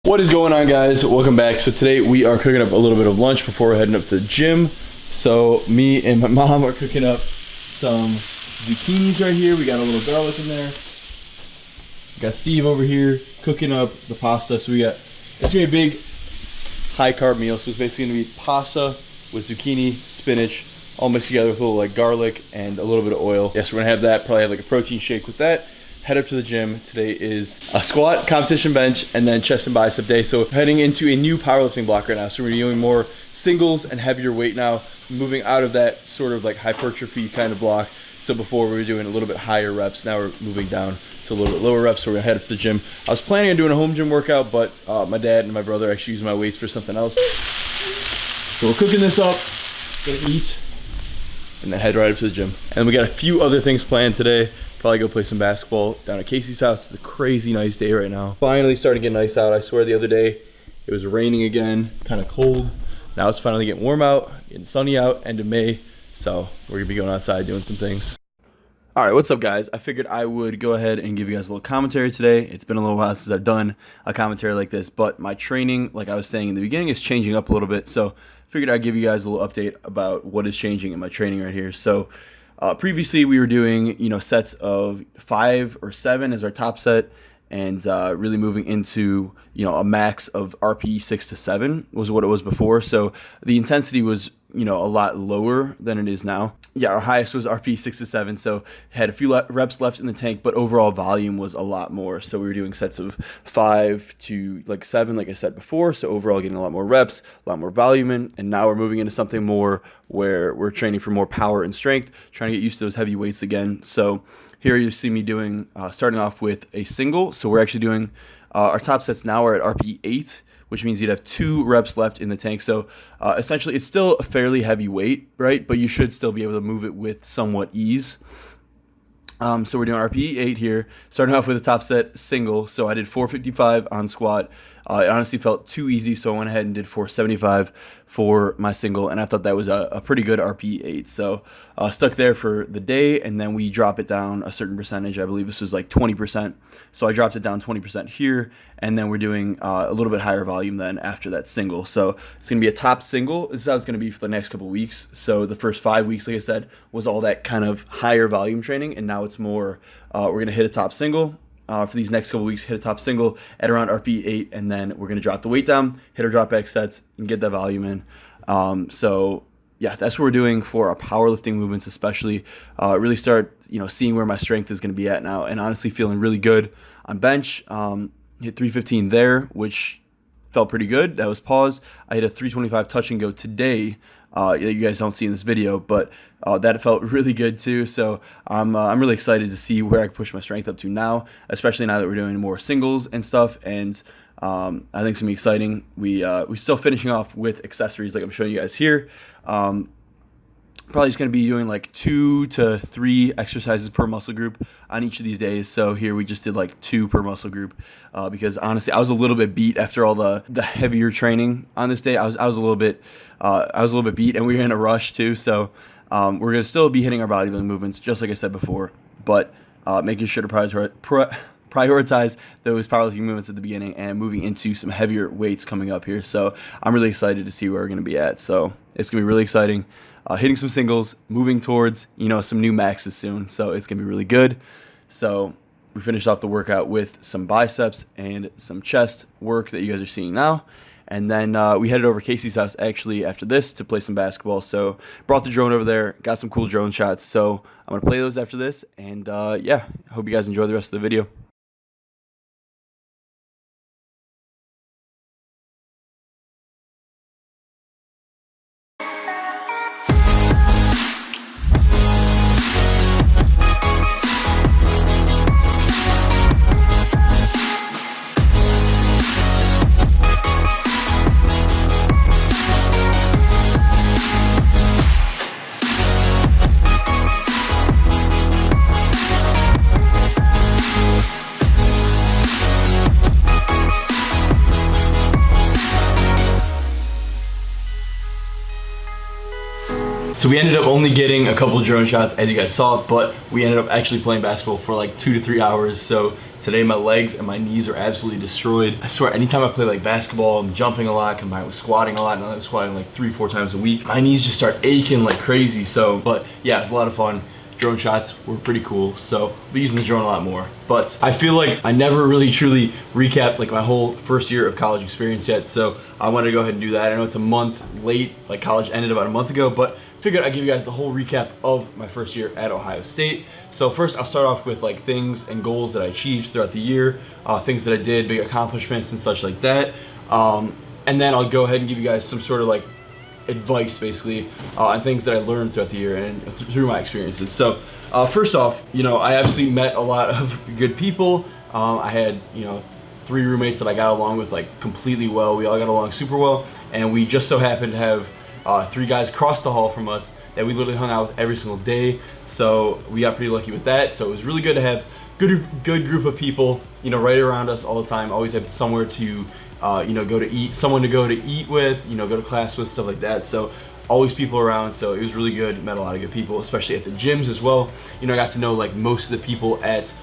What is going on, guys? Welcome back. So today we are cooking up a little bit of lunch before we're heading up to the gym. So me and my mom are cooking up some zucchinis right here. We got a little garlic in there. We got Steve over here cooking up the pasta. So it's gonna be a big high carb meal. So it's basically gonna be pasta with zucchini, spinach, all mixed together with a little like garlic and a little bit of oil. Yes, we're gonna have that, probably have like a protein shake with that. Head up to the gym. Today is a squat, competition bench, and then chest and bicep day. So heading into a new powerlifting block right now. So we're doing more singles and heavier weight now, moving out of that sort of like hypertrophy kind of block. So before we were doing a little bit higher reps, now we're moving down to a little bit lower reps. So we're gonna head up to the gym. I was planning on doing a home gym workout, but my dad and my brother actually used my weights for something else. So we're cooking this up, gonna eat, and then head right up to the gym. And we got a few other things planned today. Probably go play some basketball down at Casey's house. It's a crazy nice day right now. Finally starting to get nice out. I swear the other day it was raining again, kind of cold. Now it's finally getting warm out, getting sunny out, end of May. So we're gonna be going outside doing some things. All right, what's up, guys? I figured I would go ahead and give you guys a little commentary today. It's been a little while since I've done a commentary like this, but my training, like I was saying in the beginning, is changing up a little bit. So I figured I'd give you guys a little update about what is changing in my training right here. So previously we were doing, sets of 5 or 7 as our top set, and really moving into, a max of RPE 6 to 7 was what it was before. So the intensity was, a lot lower than it is now. Yeah, our highest was RPE 6 to 7, so had a few reps left in the tank, but overall volume was a lot more. So we were doing sets of 5 to like 7, like I said before. So overall getting a lot more reps, a lot more volume in, and now we're moving into something more where we're training for more power and strength, trying to get used to those heavy weights again. So here you see me doing, starting off with a single. So we're actually doing, our top sets now are at RPE 8, which means you'd have 2 reps left in the tank. So essentially it's still a fairly heavy weight, right? But you should still be able to move it with somewhat ease. So we're doing RPE 8 here, starting off with a top set single. So I did 455 on squat. It honestly felt too easy, so I went ahead and did 475 for my single, and I thought that was a pretty good RPE 8. So stuck there for the day, and then we drop it down a certain percentage. I believe this was like 20%. So I dropped it down 20% here, and then we're doing a little bit higher volume then after that single. So it's going to be a top single. This is how it's going to be for the next couple of weeks. So the first 5 weeks, like I said, was all that kind of higher volume training, and now it's more, we're going to hit a top single. For these next couple weeks, hit a top single at around RPE 8, and then we're going to drop the weight down, hit our drop back sets, and get that volume in. So yeah, that's what we're doing for our powerlifting movements, especially. Really start, seeing where my strength is going to be at now, and honestly feeling really good on bench. Hit 315 there, which felt pretty good. That was pause. I hit a 325 touch and go today. You guys don't see in this video, but that felt really good too. So I'm really excited to see where I can push my strength up to now, especially now that we're doing more singles and stuff. And I think it's gonna be exciting. We still finishing off with accessories like I'm showing you guys here. Probably just going to be doing like 2 to 3 exercises per muscle group on each of these days. So here we just did like 2 per muscle group because honestly I was a little bit beat after all the heavier training on this day. I was a little bit beat, and we were in a rush too. So we're going to still be hitting our bodybuilding movements just like I said before, but making sure to prioritize those powerlifting movements at the beginning and moving into some heavier weights coming up here. So I'm really excited to see where we're going to be at. So it's going to be really exciting. Hitting some singles, moving towards, some new maxes soon. So it's going to be really good. So we finished off the workout with some biceps and some chest work that you guys are seeing now. And then we headed over Casey's house actually after this to play some basketball. So brought the drone over there, got some cool drone shots. So I'm going to play those after this. And yeah, I hope you guys enjoy the rest of the video. So we ended up only getting a couple of drone shots, as you guys saw, but we ended up actually playing basketball for like 2 to 3 hours. So Today my legs and my knees are absolutely destroyed. I swear, anytime I play like basketball, I'm jumping a lot, combined with squatting a lot, and I'm squatting like 3-4 times a week. My knees just start aching like crazy. So, but yeah, it's a lot of fun. Drone shots were pretty cool, so we'll be using the drone a lot more. But I feel like I never really truly recapped like my whole first year of college experience yet, so I wanted to go ahead and do that. I know it's a month late, like college ended about a month ago, but figured I'd give you guys the whole recap of my first year at Ohio State. So first I'll start off with like things and goals that I achieved throughout the year, things that I did, big accomplishments and such like that. And then I'll go ahead and give you guys some sort of like advice basically on things that I learned throughout the year and through my experiences. So first off, you know, I absolutely met a lot of good people. I had, you know, 3 roommates that I got along with like completely well. We all got along super well, and we just so happened to have 3 guys across the hall from us that we literally hung out with every single day. So we got pretty lucky with that. So it was really good to have good group of people, you know, right around us all the time. Always have somewhere to you know, go to eat, someone to go to eat with, you know, go to class with, stuff like that. So always people around, so it was really good. Met a lot of good people, especially at the gyms as well. You know, I got to know like most of the people at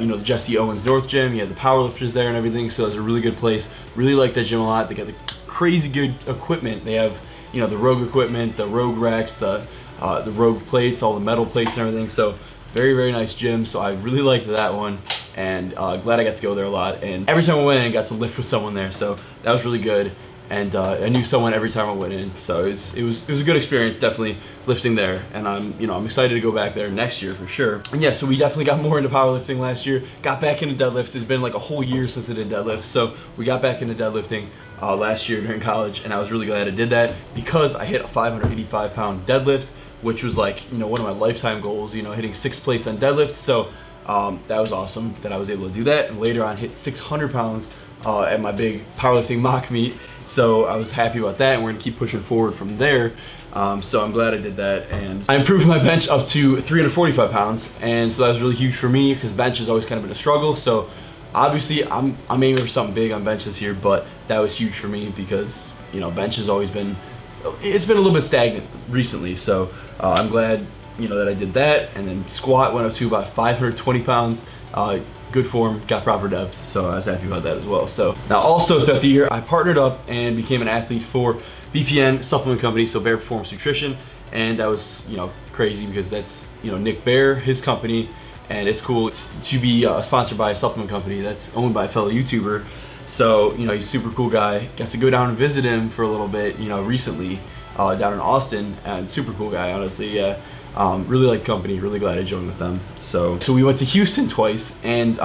you know, the Jesse Owens North Gym. You had the powerlifters there and everything, so it was a really good place. Really like that gym a lot. They got the crazy good equipment. They have, you know, the Rogue equipment, the Rogue racks, the Rogue plates, all the metal plates and everything. So very nice gym. So I really liked that one, and glad I got to go there a lot. And every time I went in, I got to lift with someone there, so that was really good. And I knew someone every time I went in, so it was a good experience, definitely lifting there. And I'm excited to go back there next year for sure. And yeah, so we definitely got more into powerlifting last year. Got back into deadlifts. It's been like a whole year since I did deadlifts, so we got back into deadlifting last year during college, and I was really glad I did that because I hit a 585-pound deadlift, which was like, you know, one of my lifetime goals, you know, hitting 6 plates on deadlift. So that was awesome that I was able to do that, and later on hit 600 pounds at my big powerlifting mock meet. So I was happy about that, and we're gonna keep pushing forward from there. So I'm glad I did that, and I improved my bench up to 345 pounds, and so that was really huge for me because bench has always kind of been a struggle. So obviously I'm aiming for something big on bench this year, but that was huge for me because, you know, bench has always been, it's been a little bit stagnant recently. So I'm glad, you know, that I did that. And then squat went up to about 520 pounds. Good form, got proper depth, so I was happy about that as well. So now also throughout the year, I partnered up and became an athlete for BPN supplement company, so Bear Performance Nutrition, and that was, you know, crazy because that's, you know, Nick Bear, his company, and it's cool to be sponsored by a supplement company that's owned by a fellow YouTuber. So, you know, he's a super cool guy. Got to go down and visit him for a little bit, you know, recently down in Austin, and super cool guy, honestly. Yeah. Really like company, really glad I joined with them. So we went to Houston twice and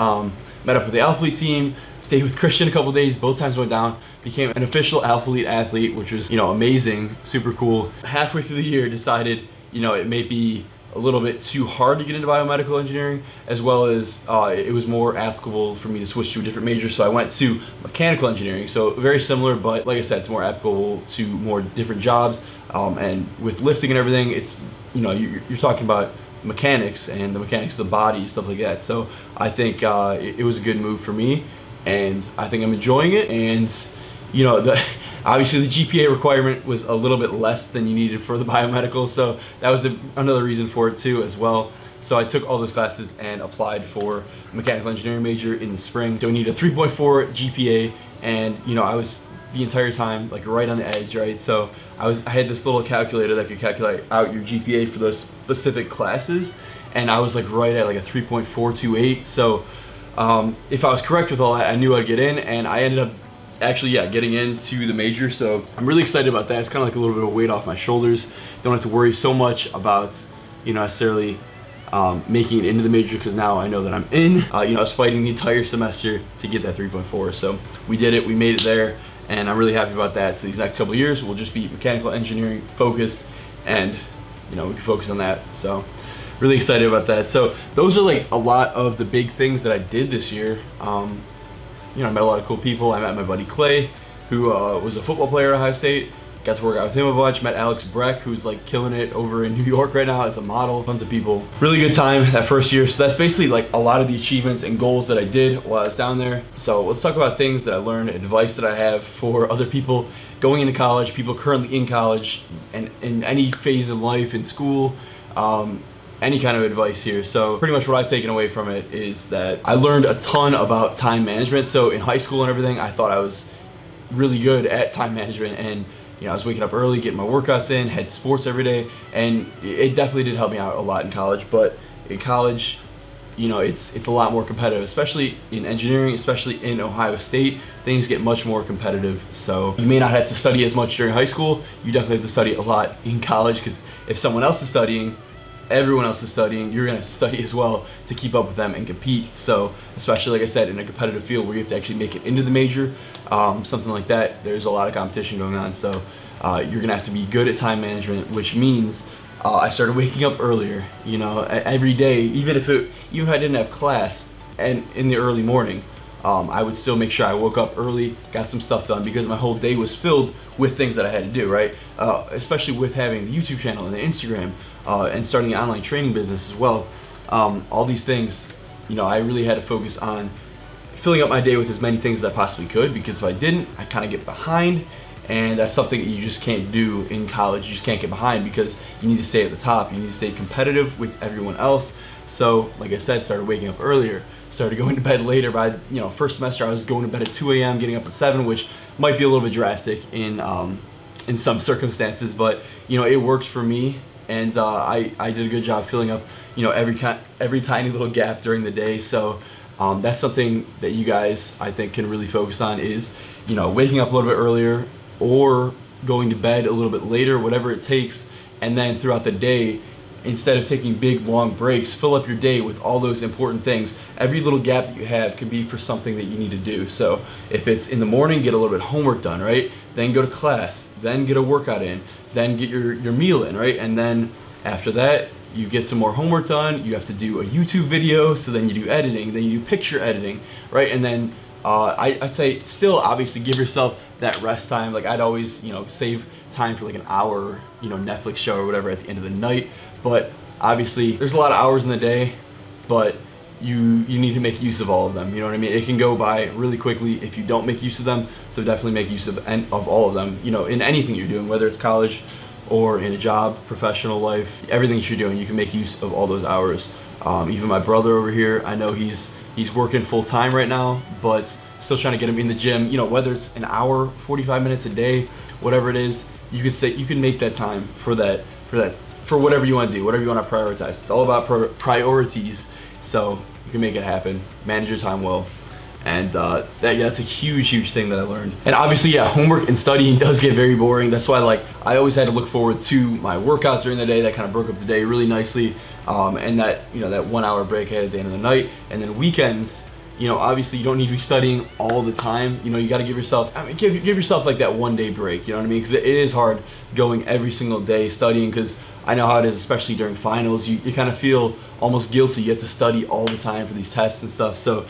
met up with the Alpha Elite team, stayed with Christian a couple days, both times went down, became an official Alpha Elite athlete, which was, you know, amazing, super cool. Halfway through the year, decided, you know, it may be a little bit too hard to get into biomedical engineering, as well as it was more applicable for me to switch to a different major, so I went to mechanical engineering. So very similar, but like I said, it's more applicable to more different jobs, and with lifting and everything, it's, you know, you're talking about mechanics and the mechanics of the body, stuff like that. So I think it was a good move for me, and I think I'm enjoying it. And, you know, obviously the GPA requirement was a little bit less than you needed for the biomedical, so that was another reason for it too as well. So I took all those classes and applied for a mechanical engineering major in the spring. So I needed a 3.4 GPA, and, you know, I was the entire time like right on the edge, right? So I had this little calculator that could calculate out your GPA for those specific classes, and I was like right at like a 3.428. So if I was correct with all that, I knew I'd get in, and I ended up actually, yeah, getting into the major. So I'm really excited about that. It's kind of like a little bit of weight off my shoulders. Don't have to worry so much about, you know, necessarily making it into the major, because now I know that I'm in. You know, I was fighting the entire semester to get that 3.4. So we did it, we made it there, and I'm really happy about that. So these next couple of years will just be mechanical engineering focused, and, you know, we can focus on that. So really excited about that. So those are like a lot of the big things that I did this year. You know, I met a lot of cool people. I met my buddy Clay, who was a football player at Ohio State. Got to work out with him a bunch. Met Alex Breck, who's like killing it over in New York right now as a model. Tons of people. Really good time that first year. So that's basically like a lot of the achievements and goals that I did while I was down there. So let's talk about things that I learned, advice that I have for other people going into college, people currently in college, and in any phase of life in school. any kind of advice here. So pretty much what I've taken away from it is that I learned a ton about time management. So in high school and everything, I thought I was really good at time management, and I was waking up early, getting my workouts in, had sports every day, and it definitely did help me out a lot in college. But in college, it's a lot more competitive, especially in engineering, especially in Ohio State. Things get much more competitive. So you may not have to study as much during high school. You definitely have to study a lot in college, because if someone else is studying, everyone else is studying, you're gonna have to study as well to keep up with them and compete. So especially, like I said, in a competitive field where you have to actually make it into the major, something like that, there's a lot of competition going on. So you're gonna have to be good at time management, which means I started waking up earlier, every day, even if I didn't have class and in the early morning, I would still make sure I woke up early, got some stuff done, because my whole day was filled with things that I had to do, right? Especially with having the YouTube channel and the Instagram, and starting an online training business as well. All these things, I really had to focus on filling up my day with as many things as I possibly could, because if I didn't, I kind of get behind. And that's something that you just can't do in college. You just can't get behind, because you need to stay at the top. You need to stay competitive with everyone else. So, like I said, started waking up earlier, started going to bed later. By first semester, I was going to bed at 2 a.m., getting up at 7, which might be a little bit drastic in some circumstances, but it worked for me, and I did a good job filling up every tiny little gap during the day. So that's something that you guys, I think, can really focus on, is waking up a little bit earlier, or going to bed a little bit later, whatever it takes. And then throughout the day, instead of taking big long breaks, fill up your day with all those important things. Every little gap that you have can be for something that you need to do. So if it's in the morning, get a little bit of homework done, right? Then go to class, then get a workout in, then get your meal in, right? And then after that, you get some more homework done, you have to do a YouTube video, so then you do editing, then you do picture editing, right? And then I'd say still obviously give yourself that rest time. Like I'd always, save time for like an hour, Netflix show or whatever at the end of the night. But obviously there's a lot of hours in the day, but you need to make use of all of them. You know what I mean? It can go by really quickly if you don't make use of them. So definitely make use of all of them, in anything you're doing, whether it's college or in a job, professional life, everything that you're doing, you can make use of all those hours. Even my brother over here, I know he's working full time right now, but still trying to get him in the gym. Whether it's an hour, 45 minutes a day, whatever it is, you can make that time for whatever you want to do, whatever you want to prioritize. It's all about priorities, so you can make it happen. Manage your time well. And that's a huge thing that I learned. And obviously, homework and studying does get very boring. That's why I always had to look forward to my workout during the day. That kind of broke up the day really nicely. And that 1 hour break I had at the end of the night. And then weekends, obviously you don't need to be studying all the time. You got to give yourself, give yourself like that 1 day break. You know what I mean? Because it is hard going every single day studying, because I know how it is, especially during finals. You kind of feel almost guilty. You have to study all the time for these tests and stuff. So,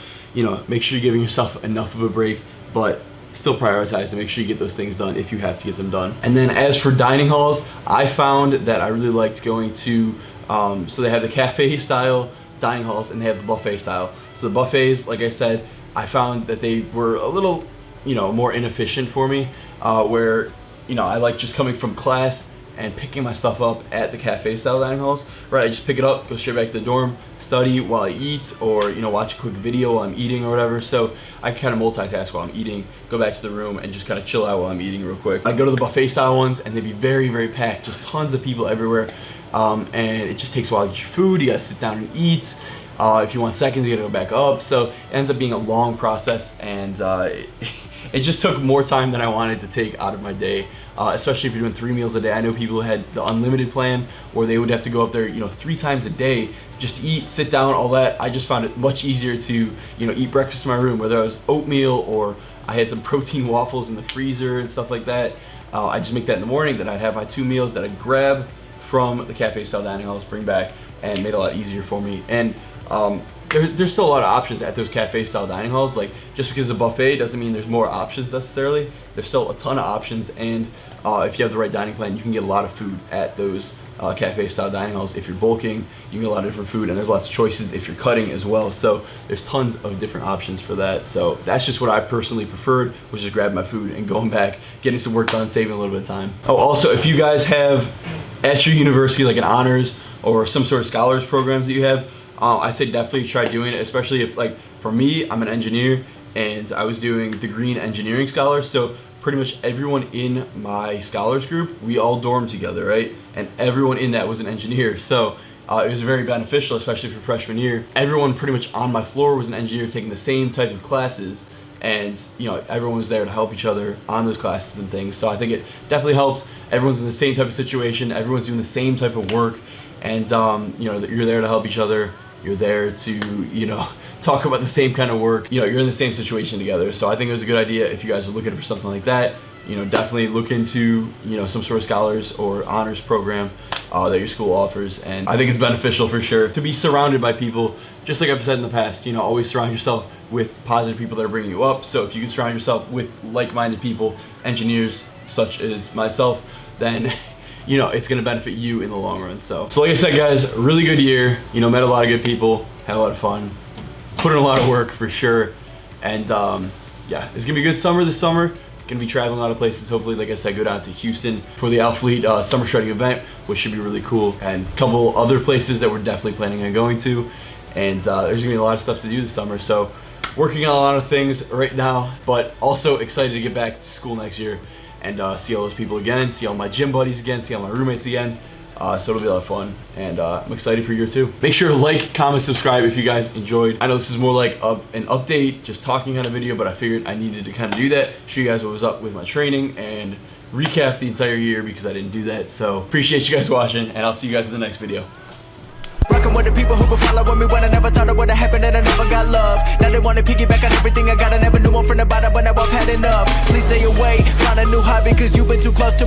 make sure you're giving yourself enough of a break, but still prioritize and make sure you get those things done if you have to get them done. And then as for dining halls, I found that I really liked going to, so they have the cafe style dining halls and they have the buffet style. So the buffets, like I said, I found that they were a little, more inefficient for me, where, I like just coming from class and picking my stuff up at the cafe style dining halls, right? I just pick it up, go straight back to the dorm, study while I eat, or watch a quick video while I'm eating or whatever. So I kind of multitask while I'm eating, go back to the room and just kind of chill out while I'm eating real quick. I go to the buffet style ones and they'd be very packed, just tons of people everywhere, and it just takes a while to get your food. You gotta sit down and eat. If you want seconds, you gotta go back up. So it ends up being a long process, and it just took more time than I wanted to take out of my day, especially if you're doing 3 meals a day. I know people who had the unlimited plan, or they would have to go up there 3 times a day just to eat, sit down, all that. I just found it much easier to eat breakfast in my room, whether it was oatmeal or I had some protein waffles in the freezer and stuff like that. I just make that in the morning, then I'd have my 2 meals that I'd grab from the cafe style dining halls, bring back, and made it a lot easier for me. And there's still a lot of options at those cafe style dining halls. Like, just because it's a buffet doesn't mean there's more options necessarily. There's still a ton of options, and if you have the right dining plan, you can get a lot of food at those cafe style dining halls. If you're bulking, you can get a lot of different food, and there's lots of choices if you're cutting as well. So there's tons of different options for that. So that's just what I personally preferred, was just grabbing my food and going back, getting some work done, saving a little bit of time. Oh, also, if you guys have at your university like an honors or some sort of scholars programs that you have, I say definitely try doing it, especially if, like, for me, I'm an engineer and I was doing the green engineering scholars, so pretty much everyone in my scholars group, we all dormed together, right? And everyone in that was an engineer, so it was very beneficial, especially for freshman year. Everyone pretty much on my floor was an engineer taking the same type of classes, and you know, everyone was there to help each other on those classes and things. So I think it definitely helped. Everyone's in the same type of situation, everyone's doing the same type of work, and you know, you're there to help each other. You're there to, you know, talk about the same kind of work. You know, you're in the same situation together. So I think it was a good idea if you guys are looking for something like that. You know, definitely look into, you know, some sort of scholars or honors program that your school offers. And I think it's beneficial for sure to be surrounded by people, just like I've said in the past, you know, always surround yourself with positive people that are bringing you up. So if you can surround yourself with like-minded people, engineers such as myself, then you know, it's gonna benefit you in the long run. So like I said, guys, really good year. You know, met a lot of good people, had a lot of fun, put in a lot of work for sure. And yeah, it's gonna be a good summer this summer. Gonna be traveling a lot of places. Hopefully, like I said, go down to Houston for the Alfleet summer shredding event, which should be really cool. And a couple other places that we're definitely planning on going to. And there's gonna be a lot of stuff to do this summer. So working on a lot of things right now, but also excited to get back to school next year and see all those people again, see all my gym buddies again, see all my roommates again. So it'll be a lot of fun, and I'm excited for year 2. Make sure to like, comment, subscribe if you guys enjoyed. I know this is more like an update, just talking on a video, but I figured I needed to kind of do that, show you guys what was up with my training, and recap the entire year because I didn't do that. So appreciate you guys watching, and I'll see you guys in the next video. Rockin' with the people who been following me when I never thought it would've happened and I never got love. Now they wanna piggyback on everything I got. I never knew I'm from the bottom, but now I've had enough. Please stay away, find a new hobby, cause you've been too close to